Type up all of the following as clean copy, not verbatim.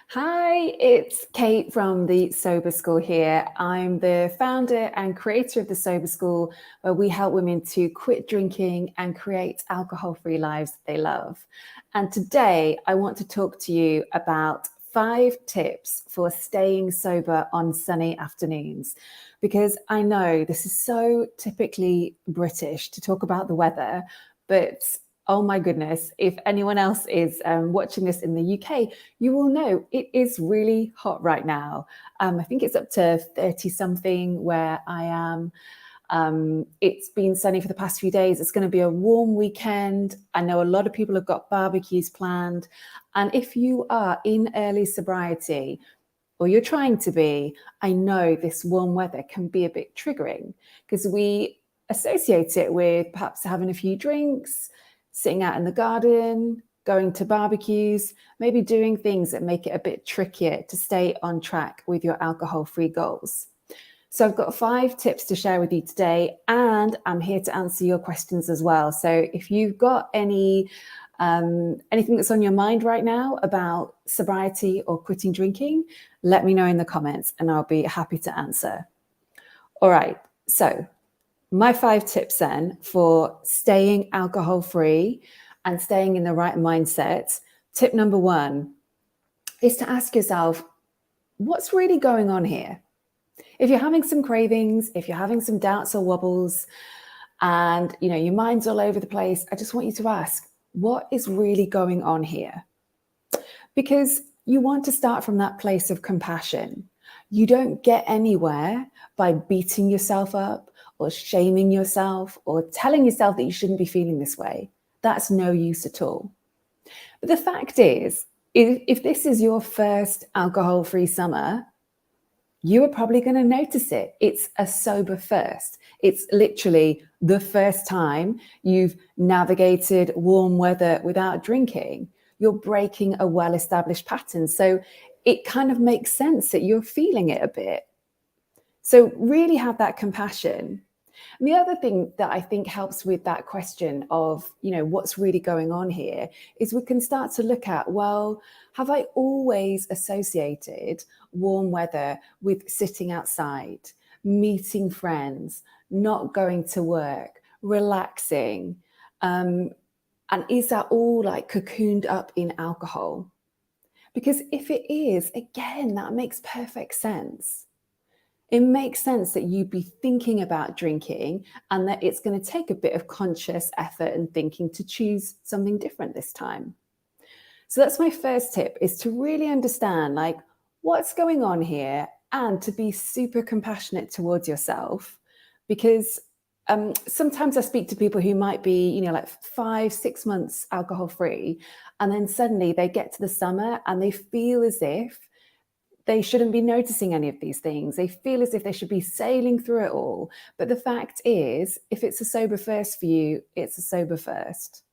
Hi, it's Kate from the Sober School here. I'm the founder and creator of the Sober School, where we help women to quit drinking and create alcohol-free lives they love. And today I want to talk to you about 5 tips for staying sober on sunny afternoons, because I know this is so typically British to talk about the weather, but oh my goodness, if anyone else is watching this in the UK, you will know it is really hot right now. I think it's up to 30 something where I am. It's been sunny for the past few days. It's going to be a warm weekend. I know a lot of people have got barbecues planned. And if you are in early sobriety, or you're trying to be, I know this warm weather can be a bit triggering because we associate it with perhaps having a few drinks, sitting out in the garden, going to barbecues, maybe doing things that make it a bit trickier to stay on track with your alcohol-free goals. So I've got 5 tips to share with you today, and I'm here to answer your questions as well. So if you've got anything that's on your mind right now about sobriety or quitting drinking, let me know in the comments and I'll be happy to answer. All right, so my 5 tips then for staying alcohol free and staying in the right mindset. Tip number 1 is to ask yourself, what's really going on here? If you're having some cravings, if you're having some doubts or wobbles, and your mind's all over the place, I just want you to ask, what is really going on here? Because you want to start from that place of compassion. You don't get anywhere by beating yourself up or shaming yourself or telling yourself that you shouldn't be feeling this way. That's no use at all. But the fact is, if this is your first alcohol-free summer, you are probably going to notice it. It's a sober first. It's literally the first time you've navigated warm weather without drinking. You're breaking a well-established pattern. So it kind of makes sense that you're feeling it a bit. So really have that compassion. And the other thing that I think helps with that question of, what's really going on here is we can start to look at, well, have I always associated warm weather with sitting outside, meeting friends, not going to work, relaxing? And is that all like cocooned up in alcohol? Because if it is, again, that makes perfect sense. It makes sense that you'd be thinking about drinking and that it's going to take a bit of conscious effort and thinking to choose something different this time. So that's my first tip, is to really understand what's going on here and to be super compassionate towards yourself. Because sometimes I speak to people who might be, 5-6 months alcohol free, and then suddenly they get to the summer and they feel as if they shouldn't be noticing any of these things. They feel as if they should be sailing through it all. But the fact is, if it's a sober first for you, it's a sober first.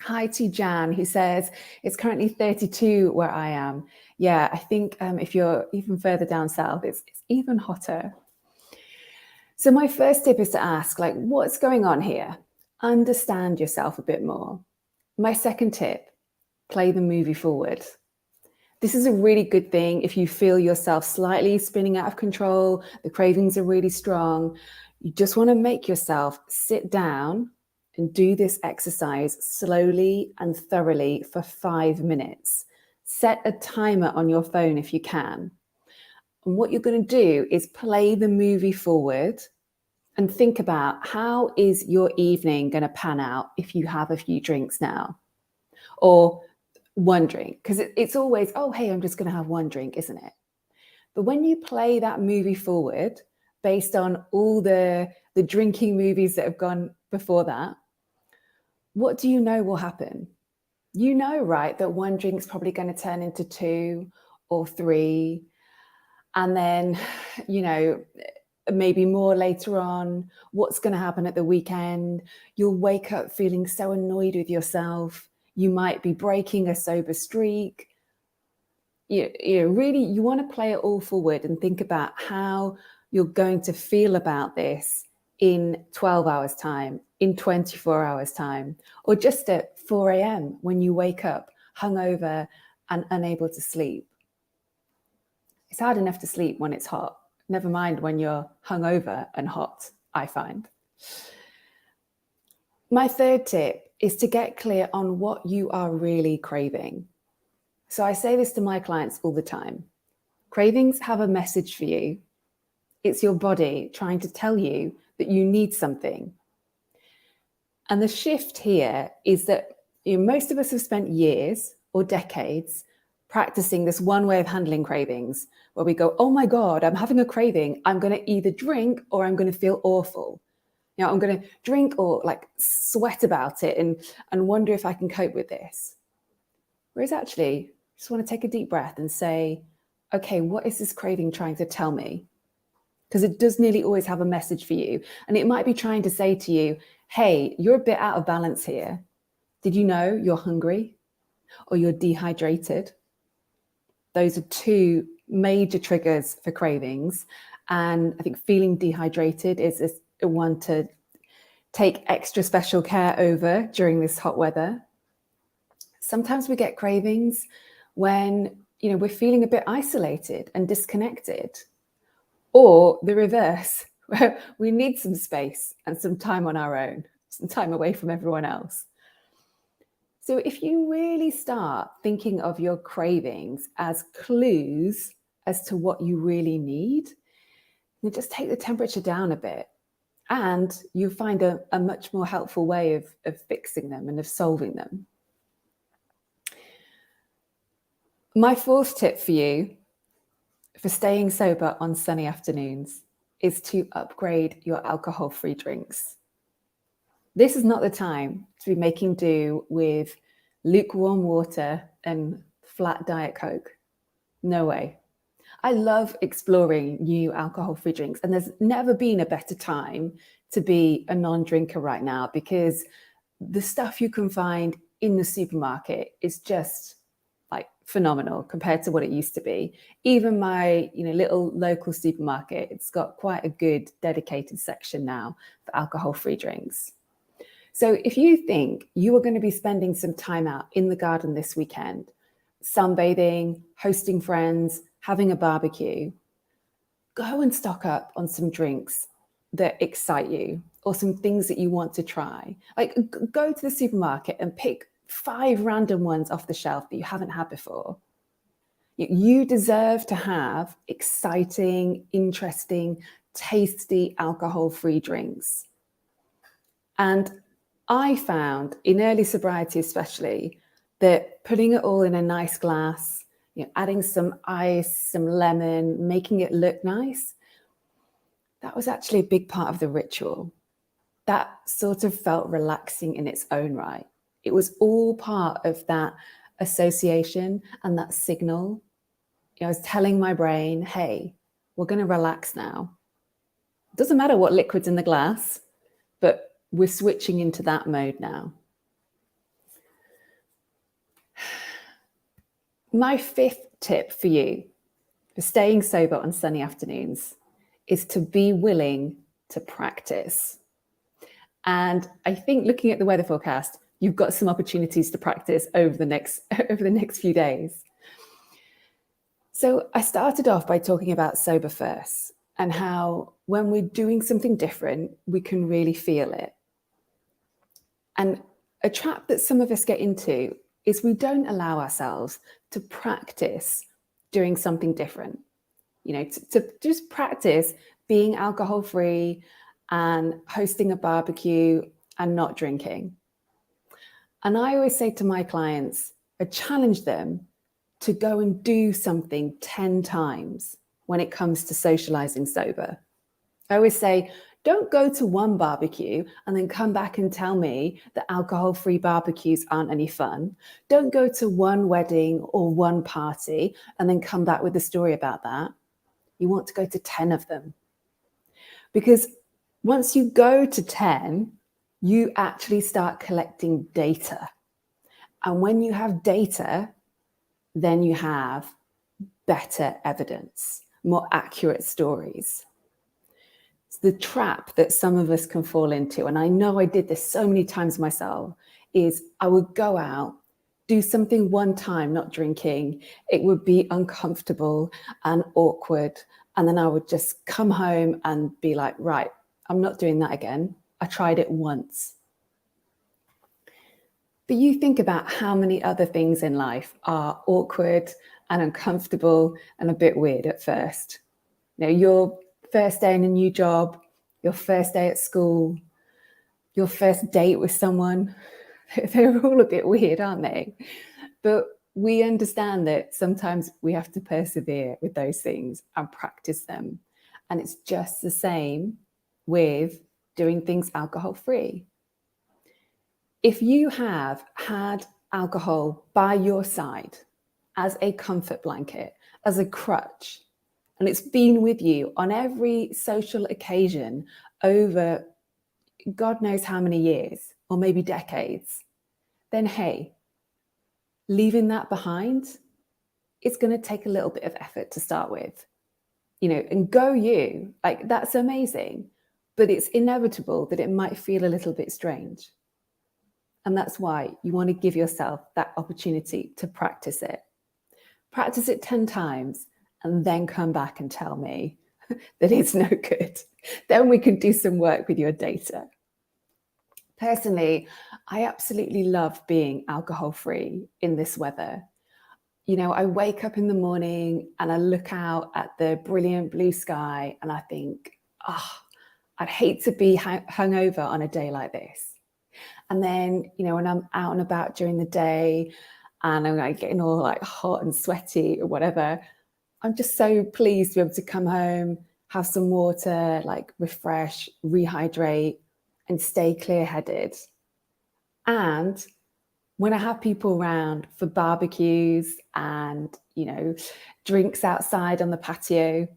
Hi to Jan, who says, it's currently 32 where I am. Yeah, I think if you're even further down south, it's even hotter. So my first tip is to ask, what's going on here? Understand yourself a bit more. My second tip, play the movie forward. This is a really good thing if you feel yourself slightly spinning out of control, the cravings are really strong. You just want to make yourself sit down and do this exercise slowly and thoroughly for 5 minutes. Set a timer on your phone if you can. And what you're going to do is play the movie forward and think about, how is your evening going to pan out if you have a few drinks now? Or one drink, because it's always, oh, hey, I'm just going to have one drink, isn't it? But when you play that movie forward based on all the drinking movies that have gone before that, what do you know will happen? You know, right, that one drink's probably going to turn into 2 or 3. And then, maybe more later on. What's going to happen at the weekend? You'll wake up feeling so annoyed with yourself. You might be breaking a sober streak. Really, you want to play it all forward and think about how you're going to feel about this in 12 hours time, in 24 hours time, or just at 4 a.m. when you wake up hungover and unable to sleep. It's hard enough to sleep when it's hot, never mind when you're hungover and hot, I find. My third tip is to get clear on what you are really craving. So I say this to my clients all the time. Cravings have a message for you. It's your body trying to tell you that you need something. And the shift here is that most of us have spent years or decades practicing this one way of handling cravings, where we go, oh my God, I'm having a craving. I'm going to either drink or I'm going to feel awful. I'm going to drink or like sweat about it and wonder if I can cope with this. Whereas actually, just want to take a deep breath and say, okay, what is this craving trying to tell me? Because it does nearly always have a message for you. And it might be trying to say to you, hey, you're a bit out of balance here. Did you know you're hungry or you're dehydrated? Those are two major triggers for cravings. And I think feeling dehydrated is one to take extra special care over during this hot weather. Sometimes we get cravings when we're feeling a bit isolated and disconnected, or the reverse, where we need some space and some time on our own, some time away from everyone else. So if you really start thinking of your cravings as clues as to what you really need, then just take the temperature down a bit, and you find a much more helpful way of fixing them and of solving them. My fourth tip for you for staying sober on sunny afternoons is to upgrade your alcohol-free drinks. This is not the time to be making do with lukewarm water and flat Diet Coke. No way. I love exploring new alcohol-free drinks, and there's never been a better time to be a non-drinker right now, because the stuff you can find in the supermarket is just like phenomenal compared to what it used to be. Even my little local supermarket, it's got quite a good dedicated section now for alcohol-free drinks. So if you think you are going to be spending some time out in the garden this weekend, sunbathing, hosting friends, having a barbecue, go and stock up on some drinks that excite you, or some things that you want to try. Like, go to the supermarket and pick 5 random ones off the shelf that you haven't had before. You deserve to have exciting, interesting, tasty, alcohol-free drinks. And I found in early sobriety especially that putting it all in a nice glass, adding some ice, some lemon, making it look nice, that was actually a big part of the ritual. That sort of felt relaxing in its own right. It was all part of that association and that signal. I was telling my brain, hey, we're going to relax now. It doesn't matter what liquid's in the glass, but we're switching into that mode now. My 5th tip for you for staying sober on sunny afternoons is to be willing to practice. And I think, looking at the weather forecast, you've got some opportunities to practice over the next few days. So I started off by talking about sober first, and how when we're doing something different, we can really feel it. And a trap that some of us get into is we don't allow ourselves to practice doing something different. To just practice being alcohol-free and hosting a barbecue and not drinking. And I always say to my clients, I challenge them to go and do something 10 times when it comes to socializing sober. I always say, don't go to one barbecue and then come back and tell me that alcohol-free barbecues aren't any fun. Don't go to one wedding or one party and then come back with a story about that. You want to go to 10 of them. Because once you go to 10, you actually start collecting data. And when you have data, then you have better evidence, more accurate stories. It's the trap that some of us can fall into, and I know I did this so many times myself, is I would go out, do something one time, not drinking, it would be uncomfortable and awkward. And then I would just come home and be like, right, I'm not doing that again. I tried it once. But you think about how many other things in life are awkward and uncomfortable and a bit weird at first. Your first day in a new job, your first day at school, your first date with someone, they're all a bit weird, aren't they? But we understand that sometimes we have to persevere with those things and practice them. And it's just the same with doing things alcohol-free. If you have had alcohol by your side as a comfort blanket, as a crutch, and it's been with you on every social occasion over God knows how many years, or maybe decades, then hey, leaving that behind, it's going to take a little bit of effort to start with, and go you, like that's amazing, but it's inevitable that it might feel a little bit strange. And that's why you want to give yourself that opportunity to practice it. Practice it 10 times and then come back and tell me that it's no good. Then we can do some work with your data. Personally, I absolutely love being alcohol-free in this weather. I wake up in the morning and I look out at the brilliant blue sky and I think, I'd hate to be hungover on a day like this. And then, when I'm out and about during the day and I'm like getting all like hot and sweaty or whatever, I'm just so pleased to be able to come home, have some water, like refresh, rehydrate, and stay clear-headed. And when I have people around for barbecues and, drinks outside on the patio,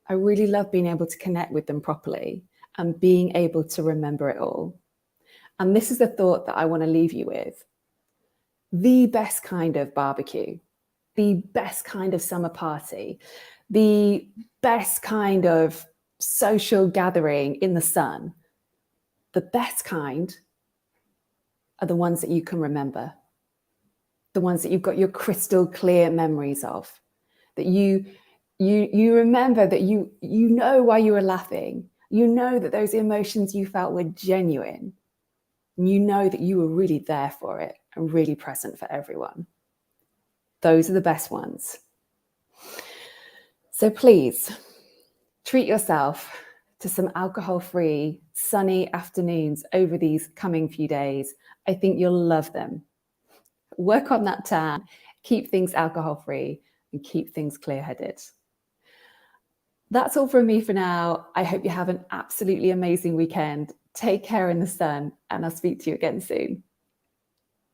I really love being able to connect with them properly and being able to remember it all. And this is the thought that I want to leave you with. The best kind of barbecue, the best kind of summer party, the best kind of social gathering in the sun, the best kind are the ones that you can remember, the ones that you've got your crystal clear memories of, that you remember, that you know why you were laughing, that those emotions you felt were genuine, and you know that you were really there for it and really present for everyone. Those are the best ones. So please treat yourself to some alcohol-free sunny afternoons over these coming few days. I think you'll love them. Work on that tan, keep things alcohol-free, and keep things clear-headed. That's all from me for now. I hope you have an absolutely amazing weekend. Take care in the sun, and I'll speak to you again soon.